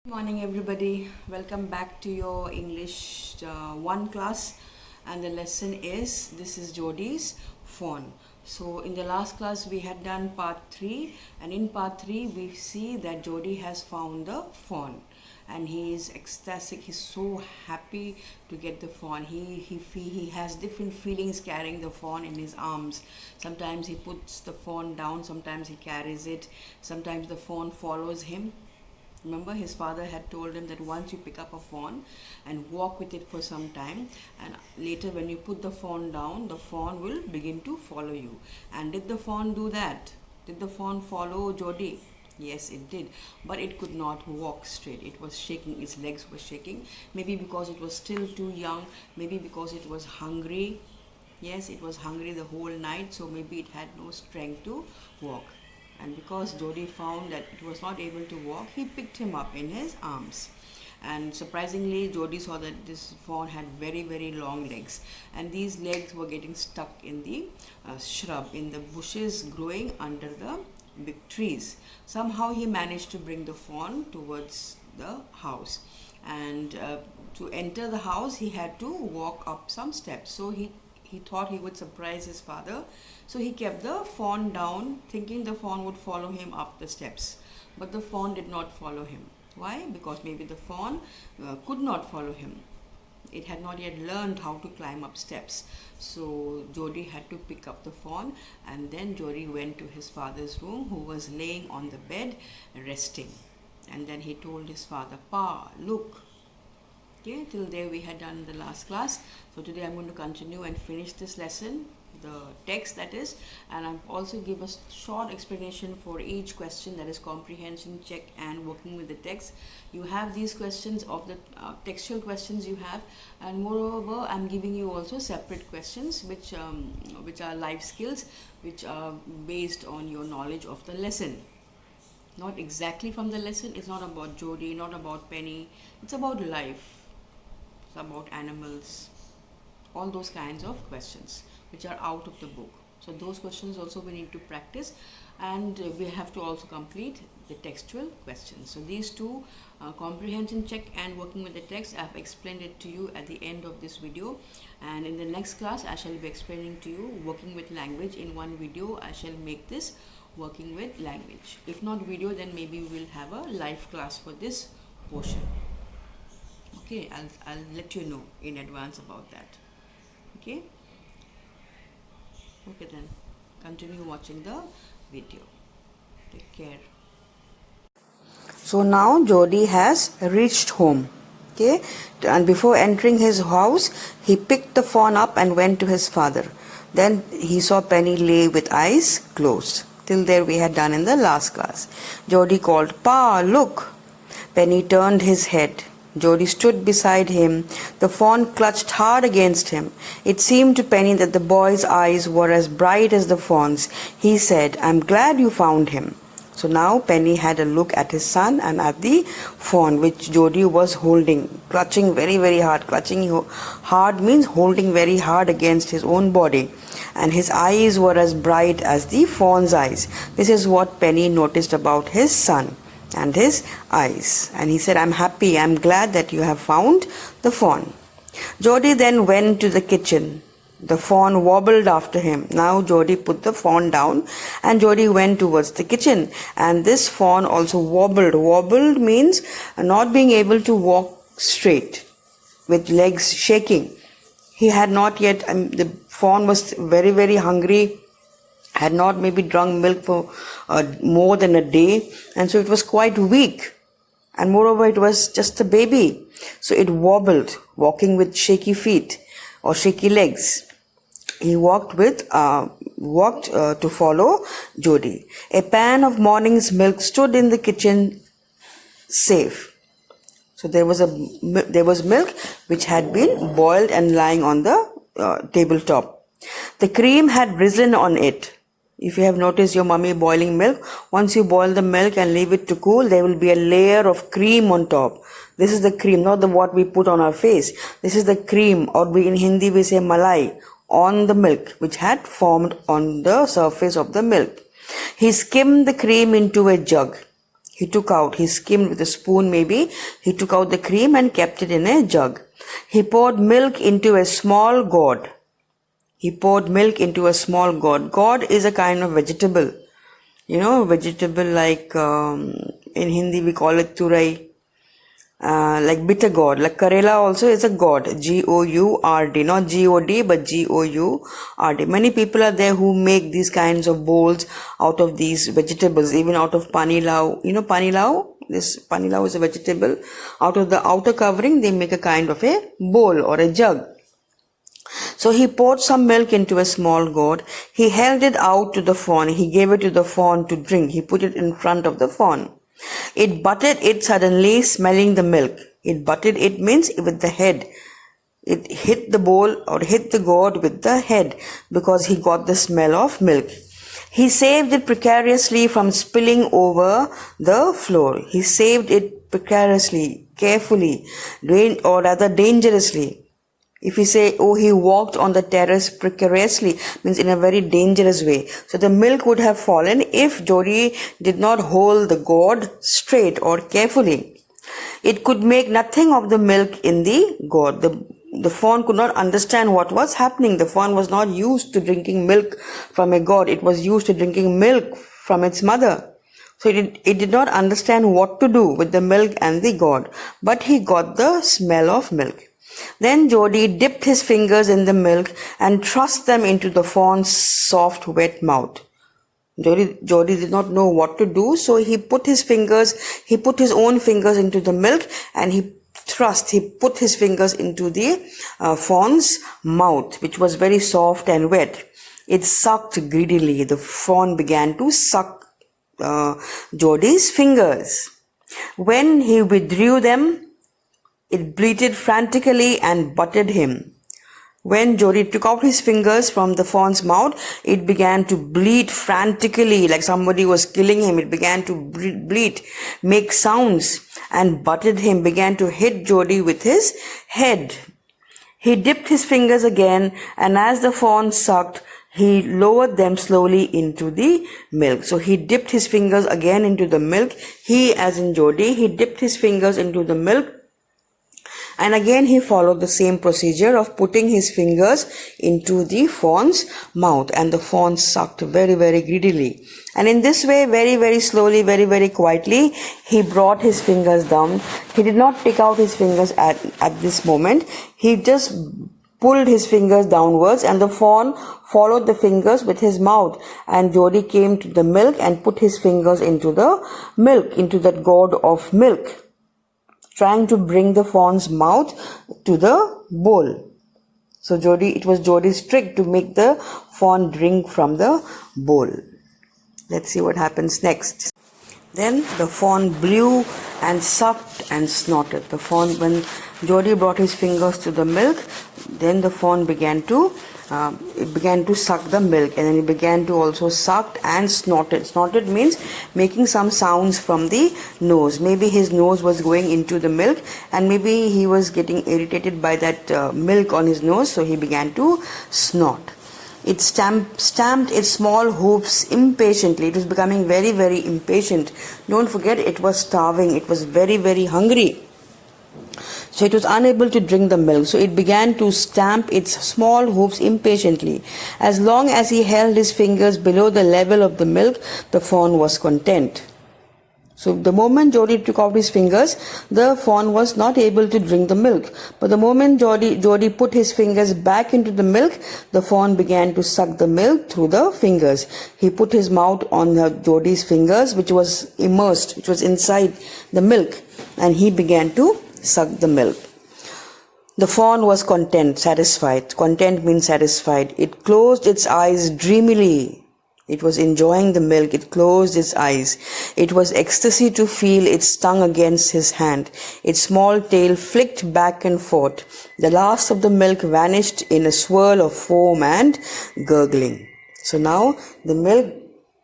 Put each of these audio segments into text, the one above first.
Good morning, everybody. Welcome back to your English 1 class, and the lesson is this is Jodi's phone. So, in the last class, we had done part 3, and in part 3, we see that Jodi has found the phone, and he is ecstatic. He's so happy to get the phone. He has different feelings carrying the phone in his arms. Sometimes he puts the phone down, sometimes he carries it, sometimes the phone follows him. Remember, his father had told him that once you pick up a phone and walk with it for some time, and later when you put the phone down, the phone will begin to follow you. And did the phone do that? Did the phone follow Jodi? Yes, it did, but it could not walk straight. It was shaking, its legs were shaking. Maybe because it was still too young, maybe because it was hungry. Yes, it was hungry the whole night, so maybe it had no strength to walk. And because Jodi found that it was not able to walk, he picked him up in his arms. And surprisingly, Jodi saw that this fawn had very, very long legs, and these legs were getting stuck in the shrub, in the bushes growing under the big trees. Somehow he managed to bring the fawn towards the house, and to enter the house, he had to walk up some steps. So he thought he would surprise his father, so he kept the fawn down, thinking the fawn would follow him up the steps. But the fawn did not follow him. Why? Because maybe the fawn could not follow him. It had not yet learned how to climb up steps. So Jodi had to pick up the fawn, and then Jodi went to his father's room, who was laying on the bed resting. And then he told his father, "Pa, look." Okay, till there we had done the last class. So today I'm going to continue and finish this lesson, the text that is, and I've also give a short explanation for each question, that is comprehension check and working with the text. You have these questions of the textual questions you have, and moreover I'm giving you also separate questions which are life skills, which are based on your knowledge of the lesson. Not exactly from the lesson. It's not about Jodi, not about Penny. It's about life. It's about animals, all those kinds of questions which are out of the book. So those questions also we need to practice, and we have to also complete the textual questions. So these two, comprehension check and working with the text, I have explained it to you at the end of this video, and in the next class I shall be explaining to you working with language. In one video I shall make this working with language. If not video, then maybe we will have a live class for this portion. Okay, I'll let you know in advance about that. Okay then, continue watching the video. Take care. So now Jodi has reached home. Okay, and before entering his house, he picked the fawn up and went to his father. Then he saw Penny lay with eyes closed. Till there we had done in the last class. Jodi called, "Pa, look." Penny turned his head. Jodi stood beside him. The fawn clutched hard against him. It seemed to Penny that the boy's eyes were as bright as the fawn's. He said, "I'm glad you found him." So now Penny had a look at his son and at the fawn which Jodi was holding, clutching very, very hard. Clutching hard means holding very hard against his own body. And his eyes were as bright as the fawn's eyes. This is what Penny noticed about his son and his eyes. And he said, "I'm happy, I'm glad that you have found the fawn." Jodi then went to the kitchen. The fawn wobbled after him. Now Jodi put the fawn down and Jodi went towards the kitchen. And this fawn also wobbled. Wobbled means not being able to walk straight, with legs shaking. He had not yet, the fawn was very, very hungry, had not maybe drunk milk for more than a day, and so it was quite weak. And moreover, it was just a baby. So it wobbled, walking with shaky feet or shaky legs. He walked to follow Jodi. A pan of morning's milk stood in the kitchen safe. So there was milk which had been boiled and lying on the tabletop. The cream had risen on it. If you have noticed your mummy boiling milk, once you boil the milk and leave it to cool, there will be a layer of cream on top. This is the cream, not what we put on our face. This is the cream, or in Hindi we say malai, on the milk, which had formed on the surface of the milk. He skimmed the cream into a jug. He skimmed with a spoon maybe. He took out the cream and kept it in a jug. He poured milk into a small gourd. Gourd is a kind of vegetable. Vegetable like in Hindi we call it turai. Like bitter gourd, like Karela also is a gourd, G-O-U-R-D, not G-O-D but G-O-U-R-D. Many people are there who make these kinds of bowls out of these vegetables, even out of panilau. Panilau? This panilau is a vegetable. Out of the outer covering, they make a kind of a bowl or a jug. So he poured some milk into a small gourd. He held it out to the fawn. He gave it to the fawn to drink. He put it in front of the fawn. It butted it suddenly, smelling the milk. It butted it means with the head. It hit the bowl or hit the gourd with the head because he got the smell of milk. He saved it precariously from spilling over the floor. He saved it precariously, carefully, or rather dangerously. If we say, he walked on the terrace precariously, means in a very dangerous way. So the milk would have fallen if Jodi did not hold the gourd straight or carefully. It could make nothing of the milk in the gourd. The fawn could not understand what was happening. The fawn was not used to drinking milk from a gourd. It was used to drinking milk from its mother. So it did not understand what to do with the milk and the gourd. But he got the smell of milk. Then Jodi dipped his fingers in the milk and thrust them into the fawn's soft, wet mouth. Jodi did not know what to do, so he put his own fingers into the milk and he put his fingers into the fawn's mouth, which was very soft and wet. It sucked greedily. The fawn began to suck Jodi's fingers. When he withdrew them, it bleated frantically and butted him. When Jodi took out his fingers from the fawn's mouth, it began to bleat frantically like somebody was killing him. It began to bleat, make sounds, and butted him, began to hit Jodi with his head. He dipped his fingers again, and as the fawn sucked, he lowered them slowly into the milk. So he dipped his fingers again into the milk. He, as in Jodi, he dipped his fingers into the milk. And again he followed the same procedure of putting his fingers into the fawn's mouth, and the fawn sucked very, very greedily. And in this way, very, very slowly, very, very quietly, he brought his fingers down. He did not take out his fingers at this moment. He just pulled his fingers downwards, and the fawn followed the fingers with his mouth. And Jodi came to the milk and put his fingers into the milk, into that gourd of milk, trying to bring the fawn's mouth to the bowl. So it was Jodi's trick to make the fawn drink from the bowl. Let's see what happens next. Then the fawn blew and sucked and snorted. When Jodi brought his fingers to the milk, then the fawn began to suck the milk, and then it began to also suck and snorted. Snorted means making some sounds from the nose. Maybe his nose was going into the milk, and maybe he was getting irritated by that milk on his nose, so he began to snort. It stamped its small hoofs impatiently. It was becoming very, very impatient. Don't forget, it was starving. It was very, very hungry. So it was unable to drink the milk. So it began to stamp its small hoofs impatiently. As long as he held his fingers below the level of the milk, the fawn was content. So the moment Jodi took out his fingers, the fawn was not able to drink the milk. But the moment Jodi put his fingers back into the milk, the fawn began to suck the milk through the fingers. He put his mouth on Jodi's fingers, which was immersed, which was inside the milk, and he began to suck the milk. The fawn was content, satisfied. Content means satisfied. It closed its eyes dreamily. It was enjoying the milk. It closed its eyes. It was ecstasy to feel its tongue against his hand. Its small tail flicked back and forth. The last of the milk vanished in a swirl of foam and gurgling. So now the milk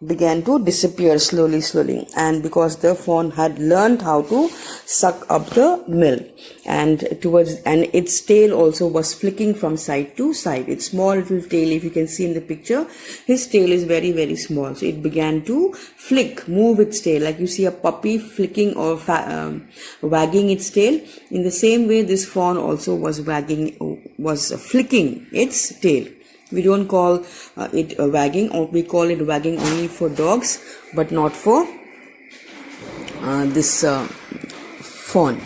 began to disappear slowly, and because the fawn had learned how to suck up the milk, and its tail also was flicking from side to side. Its small little tail, if you can see in the picture, his tail is very, very small, so it began to move its tail, like you see a puppy flicking or wagging its tail. In the same way, this fawn also was flicking its tail. We don't call it wagging, or we call it wagging only for dogs, but not for this fawn.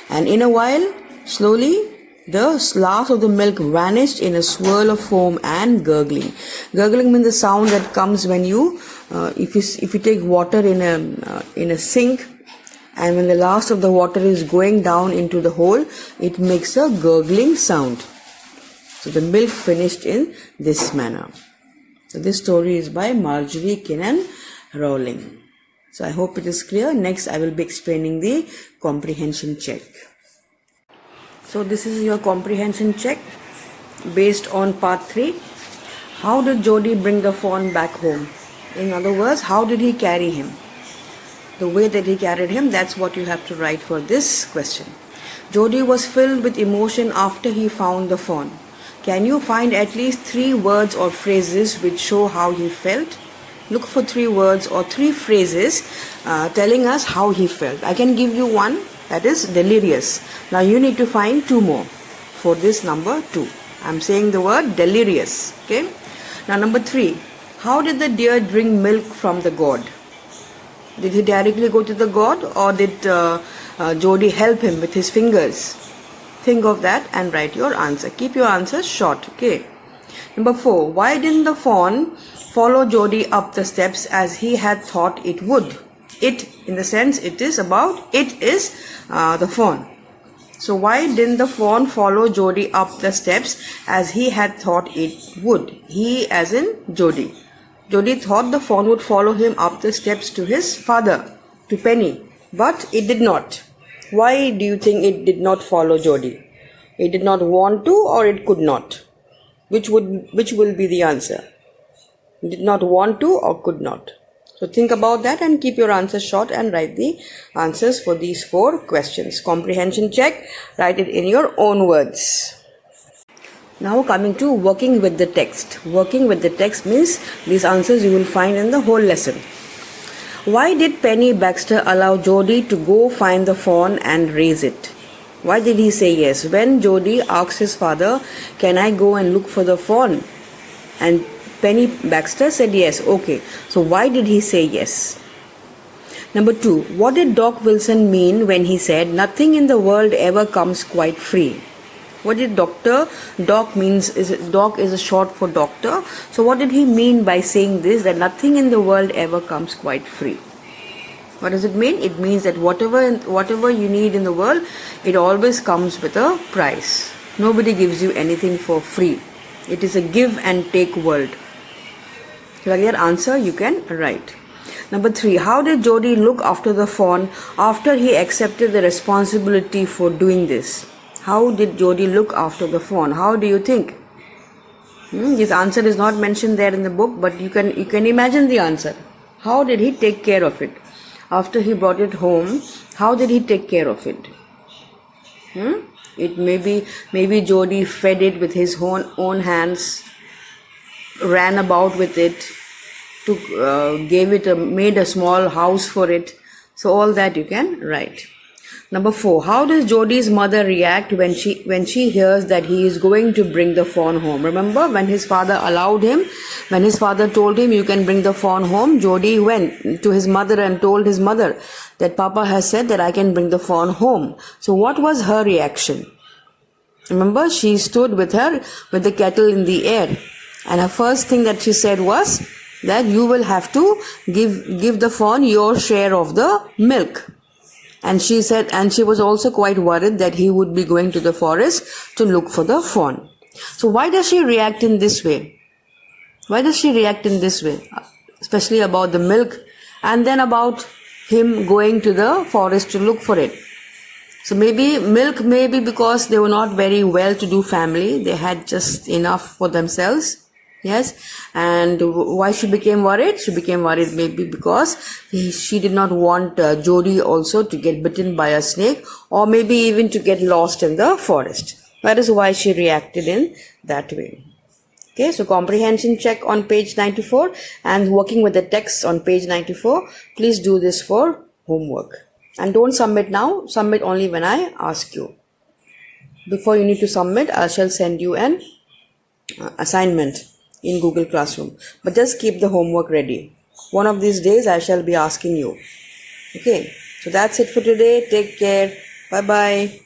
And in a while, slowly, the last of the milk vanished in a swirl of foam and gurgling. Gurgling means the sound that comes when you, if you take water in a sink, and when the last of the water is going down into the hole, it makes a gurgling sound. So the milk finished in this manner. So this story is by Marjorie Kinnan Rowling. So I hope it is clear. Next I will be explaining the comprehension check. So this is your comprehension check based on part 3. How did Jody bring the fawn back home? In other words, how did he carry him? The way that he carried him, that's what you have to write for this question. Jody was filled with emotion after he found the fawn. Can you find at least 3 words or phrases which show how he felt? Look for 3 words or 3 phrases telling us how he felt. I can give you one, that is delirious. Now you need to find 2 more for this number 2. I'm saying the word delirious. Okay. Now number 3. How did the deer drink milk from the god? Did he directly go to the god, or did Jody help him with his fingers? Think of that and write your answer. Keep your answers short, okay? Number 4. Why didn't the fawn follow Jody up the steps as he had thought it would? It, in the sense it is the fawn. So why didn't the fawn follow Jody up the steps as he had thought it would? He as in Jody. Jody thought the fawn would follow him up the steps to his father, to Penny, but it did not. Why do you think it did not follow Jody? It did not want to, or it could not? Which will be the answer? It did not want to or could not? So think about that and keep your answers short and write the answers for these 4 questions. Comprehension check, write it in your own words. Now coming to working with the text. Working with the text means these answers you will find in the whole lesson. Why did Penny Baxter allow Jody to go find the fawn and raise it? Why did he say yes? When Jody asked his father, can I go and look for the fawn? And Penny Baxter said yes. Okay. So why did he say yes? Number 2. What did Doc Wilson mean when he said, nothing in the world ever comes quite free? What did Doc means? Doc is a short for doctor. So what did he mean by saying this, that nothing in the world ever comes quite free? What does it mean? It means that whatever you need in the world, it always comes with a price. Nobody gives you anything for free. It is a give and take world. So your answer you can write. Number 3. How did Jody look after the fawn after he accepted the responsibility for doing this? How did Jody look after the fawn? How do you think? His answer is not mentioned there in the book, but you can imagine the answer. How did he take care of it? After he brought it home, how did he take care of it? It maybe Jody fed it with his own hands, ran about with it, made a small house for it. So all that you can write. Number 4. How does Jody's mother react when she hears that he is going to bring the fawn home? Remember when his father told him you can bring the fawn home, Jody went to his mother and told his mother that Papa has said that I can bring the fawn home. So what was her reaction? Remember, she stood with the kettle in the air, and her first thing that she said was that you will have to give the fawn your share of the milk. And she was also quite worried that he would be going to the forest to look for the fawn. So why does she react in this way? Why does she react in this way? Especially about the milk, and then about him going to the forest to look for it. So maybe because they were not very well-to-do family, they had just enough for themselves. Yes, and why she became worried? She became worried maybe because she did not want Jody also to get bitten by a snake, or maybe even to get lost in the forest. That is why she reacted in that way. Okay, so comprehension check on page 94 and working with the text on page 94. Please do this for homework. And don't submit now, submit only when I ask you. Before you need to submit, I shall send you an assignment in Google Classroom. But just keep the homework ready. One of these days I shall be asking you. Okay, so that's it for today. Take care. Bye bye.